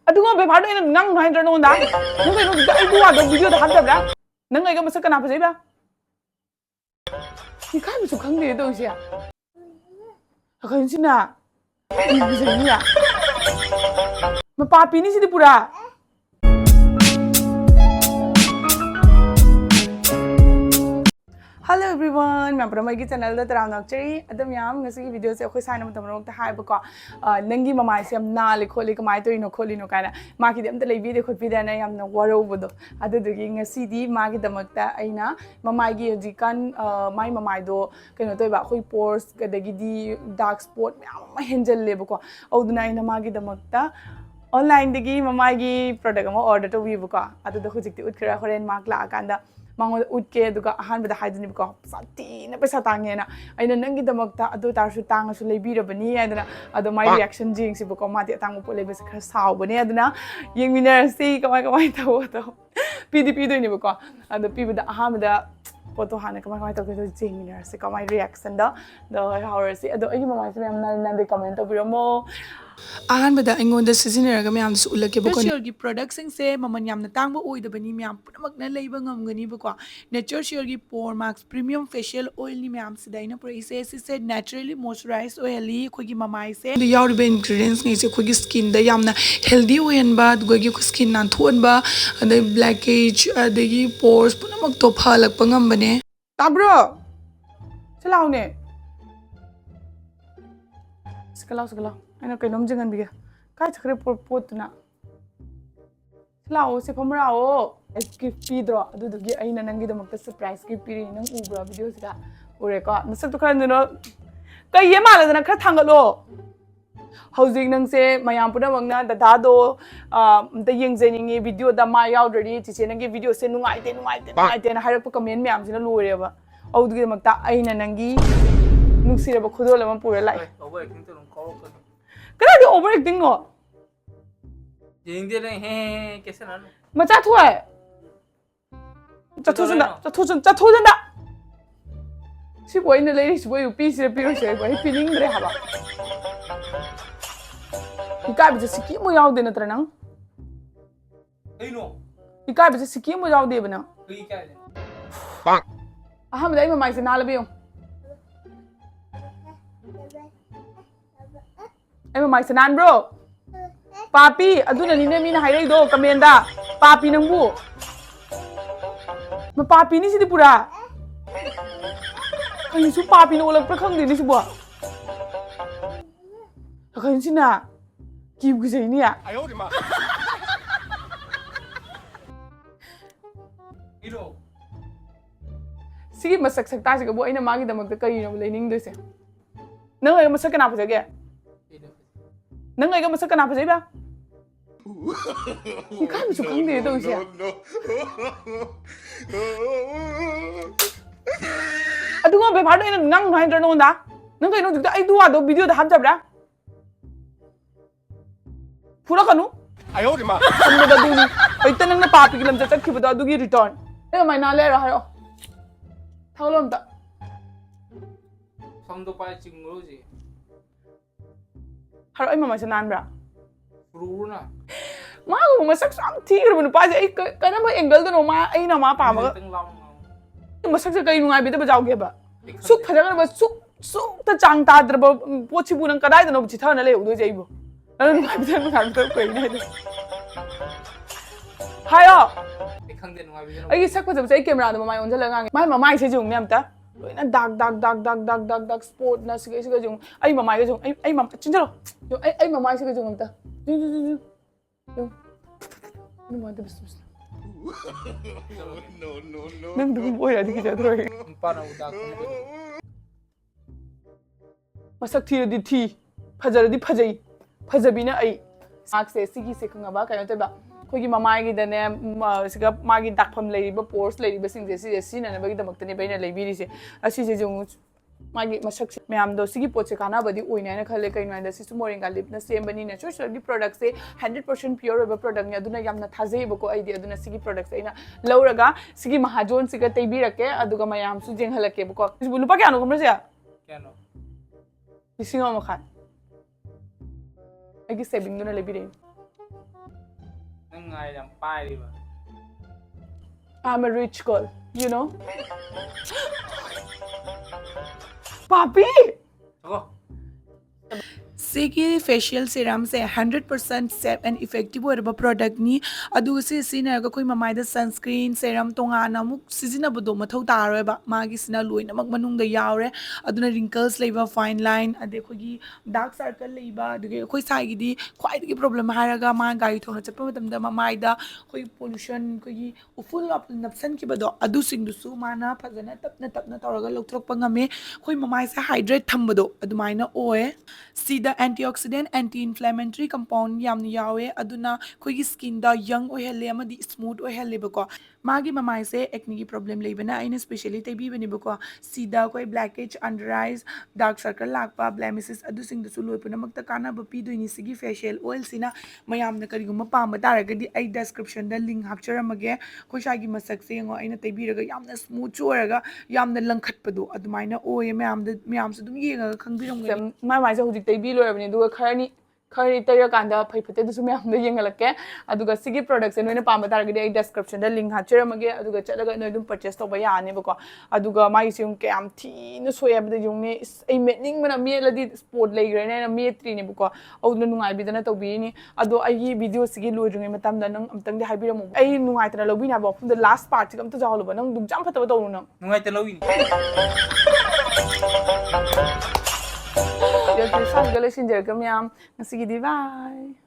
ꯑꯗꯨꯒ ꯕꯦꯕꯥꯔꯗꯣ ꯑꯩꯅ ꯉꯥꯡꯅꯨ ꯍꯥꯏꯗ꯭ꯔꯥ ꯅꯉꯣꯟꯗ ꯅꯪ ꯀꯩꯅꯣ ꯑꯩ ꯋꯥꯗꯣ ꯚꯤꯗꯤꯑꯣꯗ ꯍꯥꯞꯇꯕ꯭ꯔꯥ ꯅꯪ ꯑꯩꯒ ꯃꯁꯛ ꯀꯅꯥ ꯐꯖꯩꯕ 이카이부터 강대에 도시야. 아까 이부정이야. 뭐 빠삐니 시디 뿌라. Hello everyone, मैं अपना माइकी चैनल दा तराव नॉक्चरी अदम याम ngasi video se akhoi saina matam rok ta hai ba ko nangi mamai se am na le kholi kamai to ino kholi no kana ma ki dem ta leibi de khotpi da na yam na waro bodo adu dugi ngasi di ma gi damak ta aina mamai gi ji kan mai mamai do kaino to ba khoi pores ka dagi di dark spot yam ma henjel le ba ko auduna ina ma gi damak ta online dagi mamai gi product ma order to wi ba ko adu da khujik ti utkra horen mark la kanda 망고 웃게 누가 아한보다 하드니까 사티나 पैसा तांगेना 아이나 नंगीदमक्ता अदो तारसु तांगसु लेबिरबनी आदना अदो my reaction जिंगसिबको माति तांगो पोलेबस खर सावबने आदना येंगमिनरसि कमाय कमाय तवतो PD पीदोइनिबको अदो पीबदा आहामदा photo हाने कमाय तवतो जिंगमिनरसि कमाय रिएक्शन द हावरसि अदो अगी ममाइसे मैम नंदे कमेंट तबिरमो अहानबदा इंगोंदा सिजनरगा मैम सु उलके बको नेचर गी प्रोडक्ट्स सिंग से ममन यामना तांगबो ओइदबनी मैम पुनमकना लेबा ngamgani bako नेचर शेयर गी पोर मार्क्स प्रीमियम फेशियल ऑयल नि मैम सिदाइना प्रोइसे से नेचुरली मॉइस्चराइज ऑयली खोगी ममाइ से द यावरिबे इंग्रेडिएंट्स नि से खोगी स्किन द यामना हेल्दी ओयनबा दुगि स्किन नानथोनबा अदे ब्लैकेज अदगी पोर्स पुनमक तो फालक पंगमबने ताब्रो चलाउने सकलाउ अना कइनोम जंगन बिगे काय छखरे पोतुना लाओ से फमराओ गिफ्ट पीद्रो अदुदुगी अइना नंगी दमक्ता सरप्राइज गिफ्ट पीरि नंग उब्रा वीडियो सिदा उरेको नसक तो खरन नो कई ये मालदना खर थांगलो हौजिक नंगसे मयाम पुनमंगना दादादो द यंगजेनिंगी वीडियो द मा यावदरी चिचे नंगी वीडियो से नुंगाइते ना हारप कमेंट मैम सिना लोरेबा औदुगी दमक्ता अइना नंगी नुक्सिरबा खुदोल म पुरे लाइ करा ओवर एक्टिंग नो येंगे ने हे कैसे ना मचा थुआ चथुजंदा सी बोय ने लेरी सी बोय पी से पीरो से बोय फीलिंग रे हबा इका बिजे सिकी मो याव दे नत्र नंग एनो इका बिजे सिकी मो याव दे बना ई क्या है पांग अहम दai mamai se nalabe yo ai mamai se nan bro पापी अदुना निने मीना हाइरैदो कमेंदा पापी नंबु म पापी नि सिदि पुरा कहिसु पापी न ओलक प्रखंग दिनि सिबो कहिसिना किब गिजैनिया आयो रे मा इरो सिगि मसक सकता सिगबो अइना मागी दमक करिनो लेनिंग दोसे नंग अइ मसक कना फजगे नंग अइ मसक कना फजैबा 이카이부터 강대에 도시야. 누가 베바르도 이는 낭 하이드라 너온다. 너가 이런 죽다 아이 누가 너 비디오도 합잡라. 풀어가누? 아요 리 마. 엄마가 누니. 일단 너가 파피 기름 자 짝키부터 누기 리턴. 내가 많이 나래라 하여. 타올롬다. 성도 빠이 찍은 거지. 하루 얼마 마셔 난브라. रूना मां मसक साम ठीक रे नुपा जे कना म एंगल दनो मा आई ना मा पाम मसक से कई नुंगाई बिते बजाओगे बा सुक फजगर बस सुक त चांग ताद्र ब पोछि बुनंग कदाय दनो बिछि थन ले उदो जइबो अन नुंगाई बिते नुंगाई बिते कोइ नै हायो खंग दे नुंगाई बिते आई सक फजब से कैमरा दो माय ओन जला गांगे माय माय से जुंग नेम ता लोइना दाग स्पॉट ना सिगे सिगे जुंग आई ममाय के जुंग आई मम चिंजलो आई ममाय से के जुंग ता No. Nang dugong boy adi kita terus. पाना उदा Masak thi di thi, fajar di fajai, fajabina ai. Sak se sigi se kanga ba kayo teba. Kogi mamai gi dane siga magi dakpham leiba pores leiba sing je si na ba gi damak tani baina leibiri se. Asi je jung मागी मसक ma'am दो सिगी पोचे काना बदी ओइना ने खले कइन वाइदा Sissu moringa lip न same बनी natural गी प्रोडक्ट से 100% प्योर ओबा प्रोडक्ट ने अदुना यामना थाजे बको आइडी अदुना सिगी प्रोडक्ट से इना लौरगा सिगी महाजोन सिगा तैबी रके अदुगा मयाम सु जेंग हलके बको सिबु लुपा क्या नो कमरसे क्या नो लिसिंग मखा आइगी सेविंग दुना लेबी रे ngai dam pai đi mà. I'm a rich girl, you know. Papi! Thôi. Sigi facial serum se 100% safe and effective oiraba product ni adu se sinaraga koi mamai da sunscreen serum tongana muk sizinabado mathau taroiba magi sina loina mak manungda yaure aduna wrinkles leiba fine line ade khogi dark circle leiba adige khoi sai gi di khwai gi problem haraga ma gari thona chappa matamda mamai da khoi pollution khogi uful of napsan ki bado adu sing du su mana phajana tapna tawraga lokthok ngame khoi mamai se hydrate thambado adumaina oe sida antioxidant anti-inflammatory compound yamni yawe aduna khogi skin da young oihale amadi smooth oihale bako magi mamai se acne gi problem leibana aina specially taibi bani bako sida koi blackage under eyes dark circle lakpa blemishes adu sing du suloi puna makta kana ba pi doini sigi facial oil sina mayam na kari guma pamba taragadi ai description da link hapcharamage khoi shagi masak se ngo aina taibi raga yamna smooth choraga yamna langkhatpadu adumaina oye mayam su dum yenga khangbiram mai mai se hujik taibi loirabani duga khari tayra kanda phai phate du su mayam da yengalake aduga sigi product se noina pamba taragadi ai description da link hapcharamage aduga chalaga noi dum purchase toba yaane bako aduga mai sium ke am thina soyabda yungni ai metning mana meladi sport leigrene na metri ne bako audna nungai bidana tobini ado ai video sigi loidringai matam da nang amtang de haibiramu ai nungai tana lobina ba from the last part kam ta jawlo ba nang dum jam phata ba nang Nungai te lâu ini. Jadi, saya gala sinjar kami am nasi gidi bye.